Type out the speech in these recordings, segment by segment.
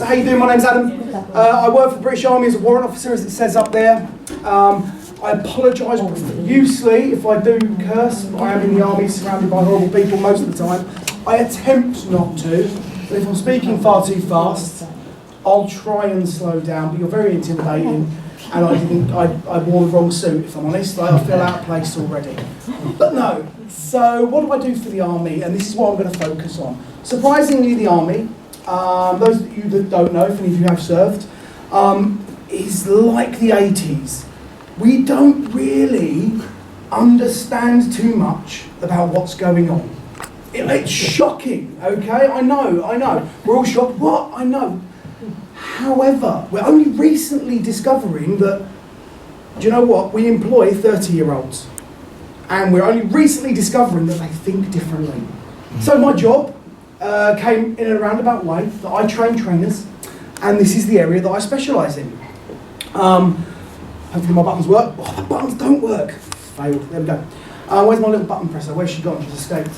So how you doing? My name's Adam. I work for the British Army as a warrant officer, as it says up there. I apologise profusely if I do curse. I am in the army, surrounded by horrible people most of the time. I attempt not to, but if I'm speaking far too fast, I'll try and slow down. But you're very intimidating, and I wore the wrong suit, if I'm honest. I feel out of place already. But no. So what do I do for the army? And this is what I'm going to focus on. Surprisingly, the army, those of you that don't know, if any of you have served, is like the 80s. We don't really understand too much about what's going on. It's shocking, okay? I know. We're all shocked. What? I know. However, we're only recently discovering that, do you know what? We employ 30-year-olds. And we're only recently discovering that they think differently. So my job came in a roundabout way, that I train trainers, and this is the area that I specialise in. Hopefully my buttons work. Oh, the buttons don't work. Failed. There we go. Where's my little button presser? Where's she gone? She's escaped.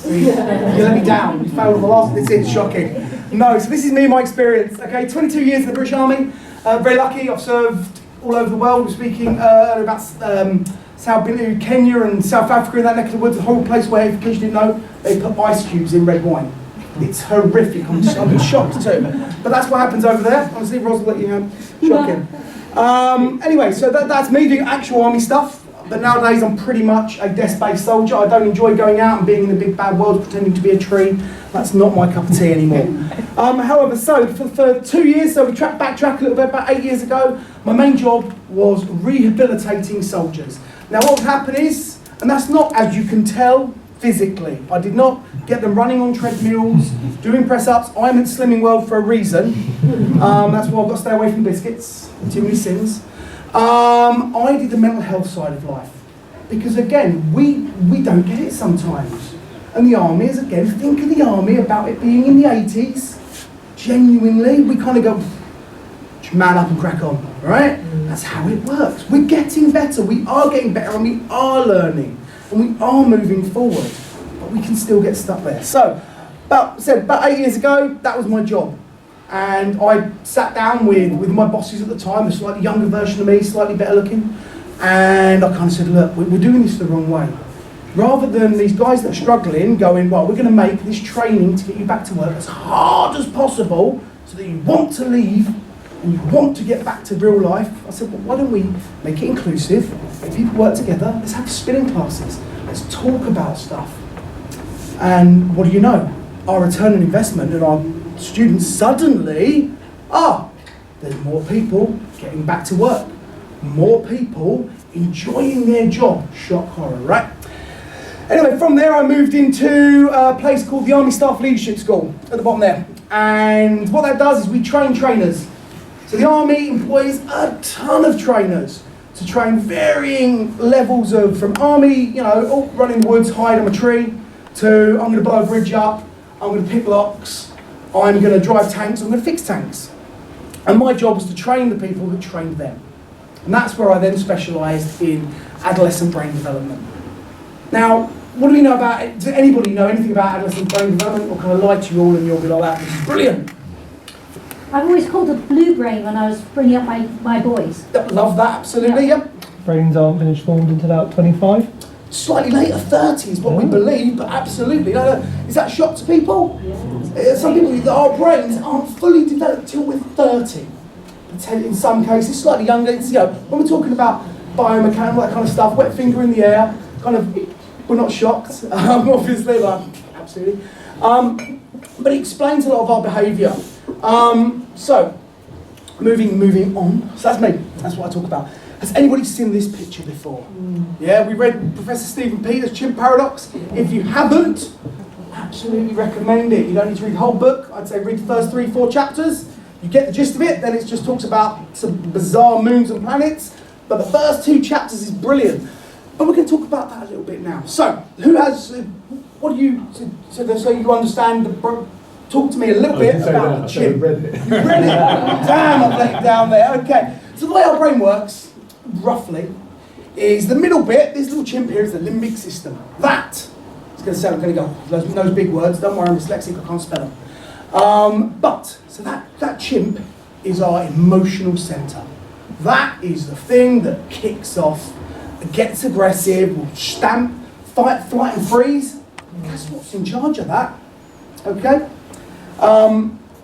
You let me down. You failed on the last. This is shocking. No, so this is me, my experience. Okay, 22 years in the British Army. Very lucky. I've served all over the world. We're speaking about South Kenya and South Africa, in that neck of the woods, a horrible place where, in case you didn't know, they put ice cubes in red wine. It's horrific. I'm shocked too. But that's what happens over there. Honestly, Ros will let you know. Shocking. Anyway, so that's me doing actual army stuff. But nowadays I'm pretty much a desk-based soldier. I don't enjoy going out and being in the big bad world pretending to be a tree. That's not my cup of tea anymore. However, so for 2 years, so we backtrack a little bit, about 8 years ago, my main job was rehabilitating soldiers. Now what would happen is, and that's not, as you can tell, physically. I did not get them running on treadmills, doing press-ups. I'm in Slimming World for a reason. That's why I've got to stay away from biscuits, too many sins. I did the mental health side of life. Because again, we don't get it sometimes. And the army is, again, think of the army about it being in the 80s. Genuinely, we kind of go, man up and crack on, right? That's how it works. We're getting better, we are getting better, and we are learning, and we are moving forward, but we can still get stuck there. So, about 8 years ago, that was my job. And I sat down with my bosses at the time, a slightly younger version of me, slightly better looking, and I kind of said, look, we're doing this the wrong way. Rather than these guys that are struggling going, well, we're going to make this training to get you back to work as hard as possible so that you want to leave and you want to get back to real life. I said, well, why don't we make it inclusive, let people work together, let's have spinning classes, let's talk about stuff. And what do you know? Our return on investment and our students suddenly, there's more people getting back to work, more people enjoying their job. Shock horror, right? Anyway, from there I moved into a place called the Army Staff Leadership School, at the bottom there. And what that does is we train trainers. So the Army employs a ton of trainers to train varying levels of, from Army, run in the woods, hide on a tree, to I'm going to blow a bridge up, I'm going to pick locks, I'm going to drive tanks, I'm going to fix tanks. And my job was to train the people who trained them. And that's where I then specialised in adolescent brain development. Now, what do we know about it? Does anybody know anything about adolescent brain development? Or can I lie to you all and you'll be like that? This is brilliant. I've always called it blue brain when I was bringing up my boys. Love that, absolutely, yep. Brains aren't finished formed until about 25. Slightly later, 30 is what we believe, but absolutely. Is that a shock to people? Yeah. Some people think that our brains aren't fully developed till we're 30. In some cases, slightly younger. It's, when we're talking about biomechanical, that kind of stuff, wet finger in the air, kind of, we're not shocked, obviously, like, absolutely. But it explains a lot of our behaviour. So, moving on. So that's me. That's what I talk about. Has anybody seen this picture before? Yeah, we read Professor Stephen Peters' Chimp Paradox. If you haven't, absolutely recommend it. You don't need to read the whole book. I'd say read the first 3-4 chapters. You get the gist of it. Then it just talks about some bizarre moons and planets. But the first 2 chapters is brilliant. But we're going to talk about that a little bit now. So, who has? What do you? So you understand the. Talk to me a little bit about the chimp. You read it. You read it? Damn, I've let it down there. Okay. So the way our brain works, roughly, is the middle bit, this little chimp here is the limbic system. That, it's going to sound, I'm going to go, those big words, don't worry, I'm dyslexic, I can't spell them. So that chimp is our emotional centre. That is the thing that kicks off, gets aggressive, will stamp, fight, flight and freeze. Guess what's in charge of that? Okay?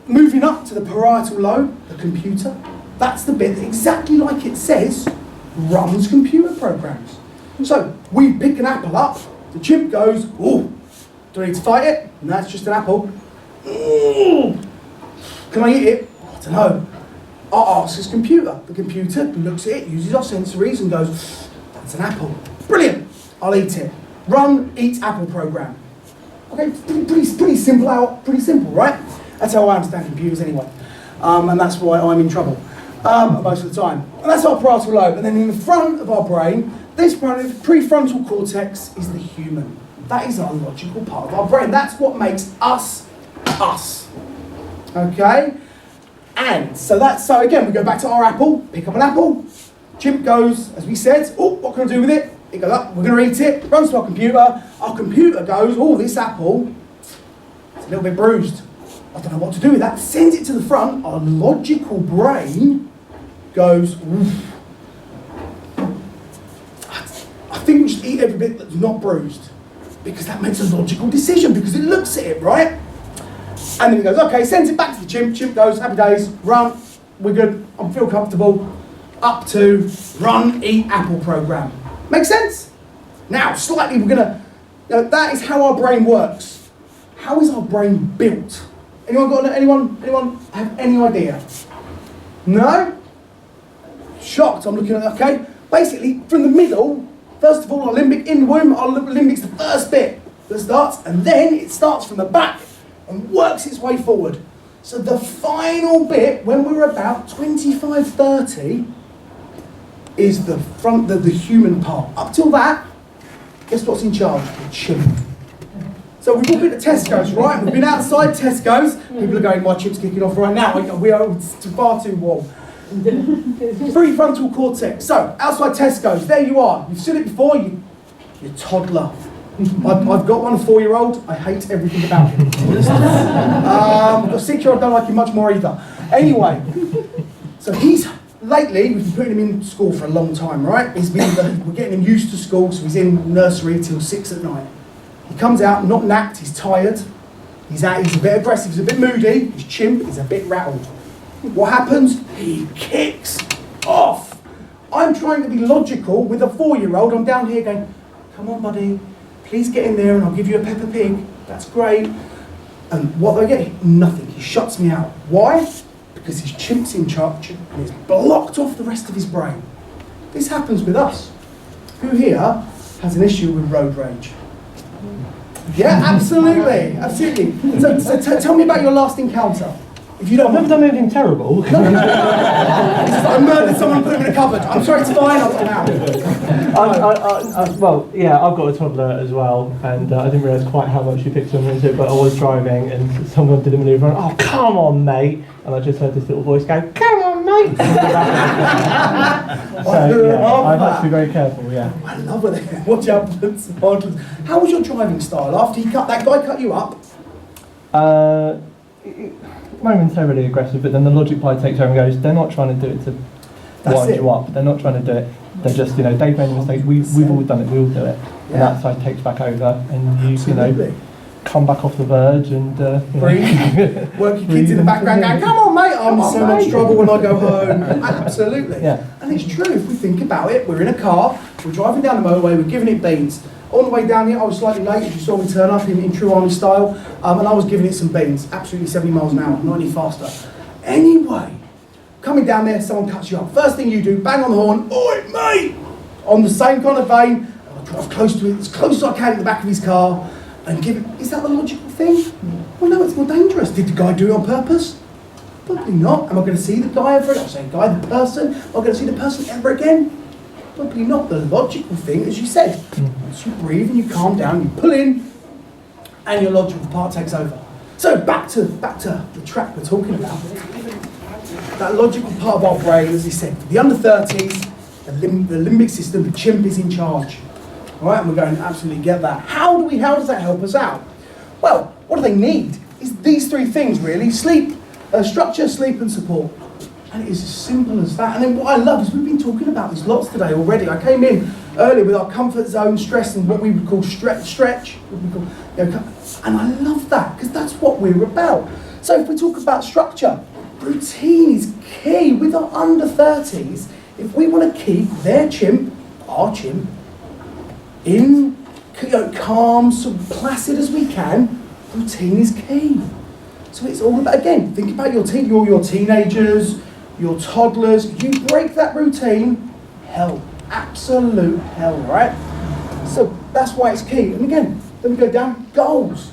Moving up to the parietal lobe, the computer. That's the bit that, exactly like it says, runs computer programs. So we pick an apple up, the chimp goes, "Oh, do I need to fight it? No, it's just an apple. Ooh, can I eat it? I don't know." I'll ask his computer. The computer looks at it, uses our sensories and goes, "That's an apple. Brilliant, I'll eat it." Run, eat apple program. Okay, pretty simple, pretty simple, right? That's how I understand computers anyway. And that's why I'm in trouble most of the time. And that's our parietal lobe. And then in the front of our brain, this prefrontal cortex is the human. That is our logical part of our brain. That's what makes us, us. Okay? And so again, we go back to our apple, pick up an apple. Chimp goes, as we said, "Oh, what can I do with it?" It goes up, we're going to eat it, runs to our computer. Our computer goes, "Oh, this apple, it's a little bit bruised. I don't know what to do with that." Sends it to the front. Our logical brain goes, "Oof. I think we should eat every bit that's not bruised." Because that makes a logical decision, because it looks at it, right? And then it goes, okay, sends it back to the chimp. Chimp goes, "Happy days, run, we're good, I feel comfortable." Up to run, eat, apple program. Make sense? Now, slightly, that is how our brain works. How is our brain built? Anyone have any idea? No? Shocked, I'm looking at, okay. Basically, from the middle, first of all, our limbic in the womb, our limbic's the first bit that starts, and then it starts from the back and works its way forward. So the final bit, when we're about 25, 30, is the front, the human part. Up till that, guess what's in charge? The chimp. So we've all been to Tesco's, right? We've been outside Tesco's. People are going, "My chimp's kicking off right now." We are far too warm. Prefrontal cortex. So, outside Tesco's, there you are. You've seen it before, you're a toddler. I've got one, a 4-year-old. I hate everything about him. I've got a 6-year-old, don't like him much more either. Anyway, so lately, we've been putting him in school for a long time, right? We're getting him used to school, so he's in nursery till 6 at night. He comes out, not napped, he's tired. He's a bit aggressive, he's a bit moody. His chimp is a bit rattled. What happens? He kicks off. I'm trying to be logical with a 4-year-old. I'm down here going, "Come on, buddy, please get in there and I'll give you a Peppa Pig. That's great." And what do I get? Nothing. He shuts me out. Why? Because his chimp's in charge and it's blocked off the rest of his brain. This happens with us. Who here has an issue with road rage? Yeah, absolutely. So tell me about your last encounter. If you don't I've never done anything terrible. I murdered someone and put him in a cupboard. I'm sorry, it's fine, I'll come out. Well, yeah, I've got a toddler as well, and I didn't realise quite how much you picked on into it, but I was driving and someone did a manoeuvre and, "Oh, come on, mate." And I just heard this little voice go, "Come on, mate." So, yeah, I've had to be very careful, yeah. I love it. Watch out for the. How was your driving style after that guy cut you up? Momentarily aggressive, but then the logic part takes over and goes, "They're not trying to do it to wind you up. They're not trying to do it. They're just, they've made a mistake. We've all done it. We all do it." Yeah. And that side takes back over, and you come back off the verge and breathe. Work your kids in the background going, "Come on, mate, I'm in so much trouble when I go home." Absolutely. Yeah. And it's true. If we think about it, we're in a car, we're driving down the motorway, we're giving it beans. On the way down here, I was slightly late, as you saw me turn up in true army style, and I was giving it some beans, absolutely 70 miles an hour, not any faster. Anyway, coming down there, someone cuts you up. First thing you do, bang on the horn, "Oi, mate!" On the same kind of vein, I drive close to it, as close as I can at the back of his car, and give it. Is that the logical thing? Well, no, it's more dangerous. Did the guy do it on purpose? Probably not. Am I going to see the guy ever again? I'm saying guy, the person. Am I going to see the person ever again? Probably not. The logical thing, as you said, once you breathe and you calm down, you pull in, and your logical part takes over. So back to the track we're talking about. That logical part of our brain, as you said, for the under 30s, the limbic system, the chimp is in charge. All right, and we're going to absolutely get that. How does that help us out? Well, what do they need? It's these three things really: sleep, structure, sleep and support. And it is as simple as that. And then what I love is we've been talking about this lots today already. I came in earlier with our comfort zone stress and what we would call stretch. What we call, and I love that because that's what we're about. So if we talk about structure, routine is key. With our under 30s, if we want to keep their chimp, our chimp, in calm, so placid as we can, routine is key. So it's all about, again, think about your teenagers, your toddlers. You break that routine, hell, absolute hell, right? So that's why it's key. And again, then we go down, goals.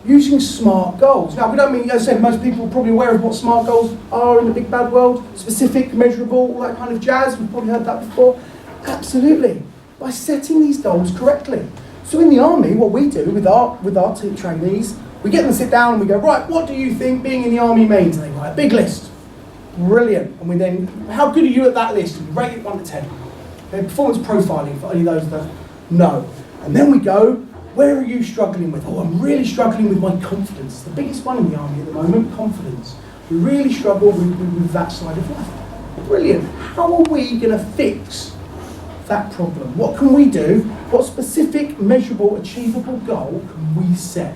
Using SMART goals. Now, we don't mean, as I said, most people are probably aware of what SMART goals are in the big bad world. Specific, measurable, all that kind of jazz. We've probably heard that before. Absolutely. By setting these goals correctly. So in the army, what we do with our team trainees, we get them to sit down and we go, right, what do you think being in the army means? And they write a big list. Brilliant. And we then, how good are you at that list? And we rate it 1 to 10. Okay, performance profiling for any of those that know. And then we go, where are you struggling with? Oh, I'm really struggling with my confidence. It's the biggest one in the army at the moment, confidence. We really struggle with that side of life. Brilliant. How are we going to fix that problem? What can we do? What specific, measurable, achievable goal can we set?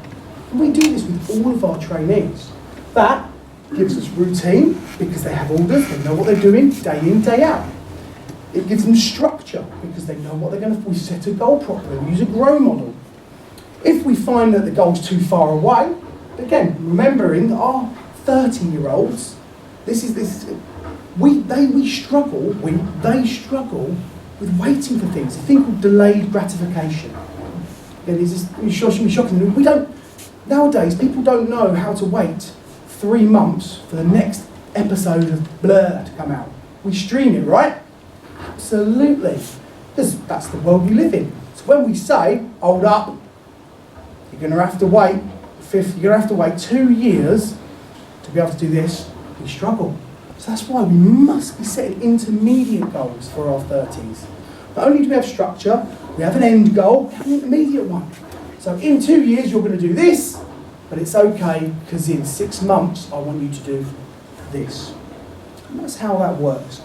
And we do this with all of our trainees. That gives us routine because they have orders, they know what they're doing day in, day out. It gives them structure because they know what they're going to, we set a goal properly, we use a grow model. If we find that the goal's too far away, again, remembering that our 30-year-olds, they struggle with waiting for things, a thing called delayed gratification. It is shocking. Nowadays, people don't know how to wait 3 months for the next episode of Blur to come out. We stream it, right? Absolutely. Because that's the world we live in. So when we say, hold up, you're going to have to wait, you're going to have to wait 2 years to be able to do this, we struggle. So that's why we must be setting intermediate goals for our 30s. Not only do we have structure, we have an end goal, we have an intermediate one. So in 2 years you're going to do this, but it's okay because in 6 months I want you to do this. And that's how that works.